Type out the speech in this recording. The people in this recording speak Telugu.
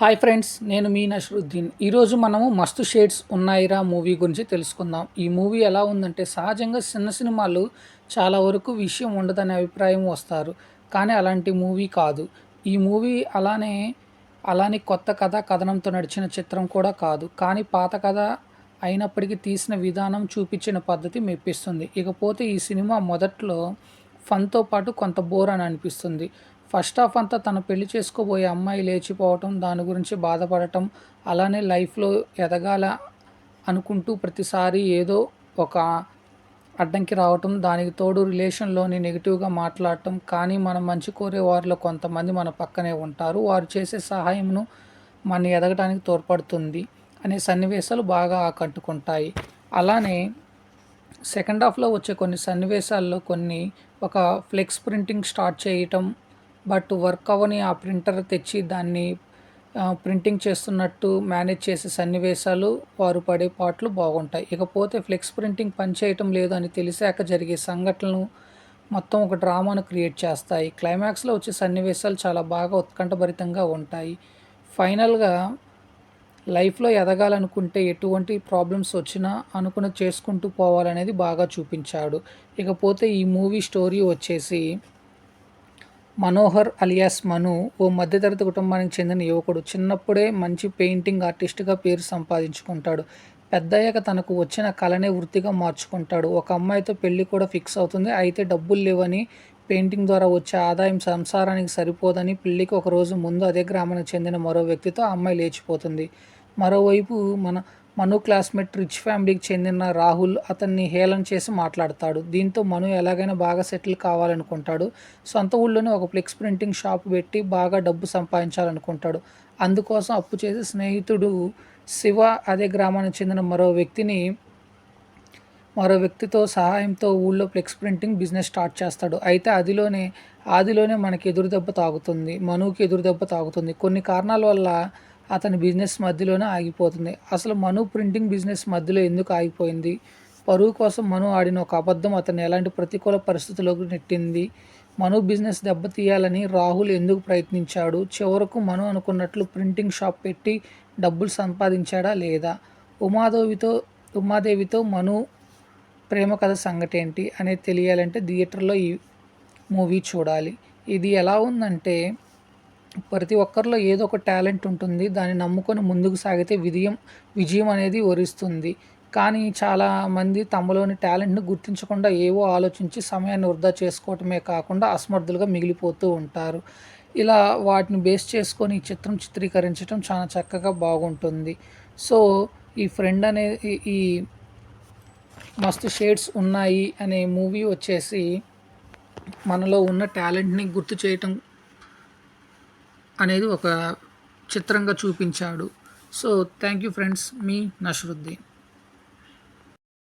హాయ్ ఫ్రెండ్స్, నేను మీ నషరుద్దీన్. ఈరోజు మనము మస్తు షేడ్స్ ఉన్నాయిరా మూవీ గురించి తెలుసుకుందాం. ఈ మూవీ ఎలా ఉందంటే, సహజంగా చిన్న సినిమాలు చాలా వరకు విషయం ఉండదనే అభిప్రాయం వస్తారు. కానీ అలాంటి మూవీ కాదు. ఈ మూవీ అలానే కొత్త కథ కథనంతో నడిచిన చిత్రం కూడా కాదు. కానీ పాత కథ అయినప్పటికీ తీసిన విధానం, చూపించిన పద్ధతి మెప్పిస్తుంది. ఇకపోతే ఈ సినిమా మొదట్లో ఫన్‌తో పాటు కొంత బోర్ అని అనిపిస్తుంది. ఫస్ట్ హాఫ్ అంతా తను పెళ్లి చేసుకోబోయే అమ్మాయి లేచిపోవటం, దాని గురించి బాధపడటం, అలానే లైఫ్‌లో ఎదగాల అనుకుంటూ ప్రతిసారి ఏదో ఒక అడ్డంకి రావటం, దానికి తోడు రిలేషన్‌లోని నెగెటివ్‌గా మాట్లాడటం. కానీ మనం మంచి కోరే వారిలో కొంతమంది మన పక్కనే ఉంటారు. వారు చేసే సహాయంను మనని ఎదగటానికి తోడ్పడుతుంది అనే సన్నివేశాలు బాగా ఆకట్టుకుంటాయి. అలానే సెకండ్ హాఫ్‌లో వచ్చే కొన్ని సన్నివేశాల్లో ఒక ఫ్లెక్స్ ప్రింటింగ్ స్టార్ట్ చేయటం, బట్ వర్క్ అవ్వని ఆ ప్రింటర్ తెచ్చి దాన్ని ప్రింటింగ్ చేస్తున్నట్టు మేనేజ్ చేసే సన్నివేశాలు, వారు పడే పాట్లు బాగుంటాయి. ఇకపోతే ఫ్లెక్స్ ప్రింటింగ్ పనిచేయటం లేదు అని తెలిసాక జరిగే సంఘటనలు మొత్తం ఒక డ్రామాను క్రియేట్ చేస్తాయి. క్లైమాక్స్‌లో వచ్చే సన్నివేశాలు చాలా బాగా ఉత్కంఠభరితంగా ఉంటాయి. ఫైనల్‌గా లైఫ్‌లో ఎదగాలనుకుంటే ఎటువంటి ప్రాబ్లమ్స్ వచ్చినా అనుకున్నది చేసుకుంటూ పోవాలనేది బాగా చూపించాడు. ఇకపోతే ఈ మూవీ స్టోరీ వచ్చేసి, మనోహర్ అలియాస్ మను ఓ మధ్యతరగతి కుటుంబానికి చెందిన యువకుడు. చిన్నప్పుడే మంచి పెయింటింగ్ ఆర్టిస్ట్‌గా పేరు సంపాదించుకుంటాడు. పెద్దయ్యాక తనకు వచ్చిన కళనే వృత్తిగా మార్చుకుంటాడు. ఒక అమ్మాయితో పెళ్లి కూడా ఫిక్స్ అవుతుంది. అయితే డబ్బులు లేవని, పెయింటింగ్ ద్వారా వచ్చే ఆదాయం సంసారానికి సరిపోదని పెళ్లికి ఒకరోజు ముందు అదే గ్రామానికి చెందిన మరో వ్యక్తితో ఆ అమ్మాయి లేచిపోతుంది. మరోవైపు మను క్లాస్‌మేట్ రిచ్ ఫ్యామిలీకి చెందిన రాహుల్ అతన్ని హేళన చేసి మాట్లాడతాడు. దీంతో మను ఎలాగైనా బాగా సెటిల్ కావాలనుకుంటాడు. సొంత ఊళ్ళోనే ఒక ఫ్లెక్స్ ప్రింటింగ్ షాప్ పెట్టి బాగా డబ్బు సంపాదించాలనుకుంటాడు. అందుకోసం అప్పు చేసి స్నేహితుడు శివ అదే గ్రామానికి చెందిన మరో వ్యక్తితో సహాయంతో ఊళ్ళో ఫ్లెక్స్ ప్రింటింగ్ బిజినెస్ స్టార్ట్ చేస్తాడు. అయితే ఆదిలోనే మనకి ఎదురుదెబ్బ తాకుతుంది. మనుకి ఎదురుదెబ్బ తాకుతుంది. కొన్ని కారణాల వల్ల అతని బిజినెస్ మధ్యలోనే ఆగిపోతుంది. అసలు మను ప్రింటింగ్ బిజినెస్ మధ్యలో ఎందుకు ఆగిపోయింది? పరువు కోసం మను ఆడిన ఒక అబద్ధం అతన్ని ఎలాంటి ప్రతికూల పరిస్థితుల్లోకి నెట్టింది? మను బిజినెస్ దెబ్బతీయాలని రాహుల్ ఎందుకు ప్రయత్నించాడు? చివరకు మను అనుకున్నట్లు ప్రింటింగ్ షాప్ పెట్టి డబ్బులు సంపాదించాడా లేదా? ఉమాదేవితో మను ప్రేమ కథ సంగతేంటి అనేది తెలియాలంటే థియేటర్‌లో ఈ మూవీ చూడాలి. ఇది ఎలా ఉందంటే, ప్రతి ఒక్కరిలో ఏదో ఒక టాలెంట్ ఉంటుంది. దాన్ని నమ్ముకొని ముందుకు సాగితే విజయం అనేది వరిస్తుంది. కానీ చాలామంది తమలోని టాలెంట్‌ని గుర్తించకుండా ఏవో ఆలోచించి సమయాన్ని వృధా చేసుకోవటమే కాకుండా అసమర్థులుగా మిగిలిపోతూ ఉంటారు. ఇలా వాటిని బేస్ చేసుకొని ఈ చిత్రం చిత్రీకరించడం చాలా చక్కగా బాగుంటుంది. సో, ఈ ఫ్రెండ్ అనే ఈ మస్తు షేడ్స్ ఉన్నాయి అనే మూవీ వచ్చేసి, మనలో ఉన్న టాలెంట్‌ని గుర్తు చేయటం అనేది ఒక చిత్రంగా చూపించాడు. So, thank you friends. మీ నషరుద్దీన్.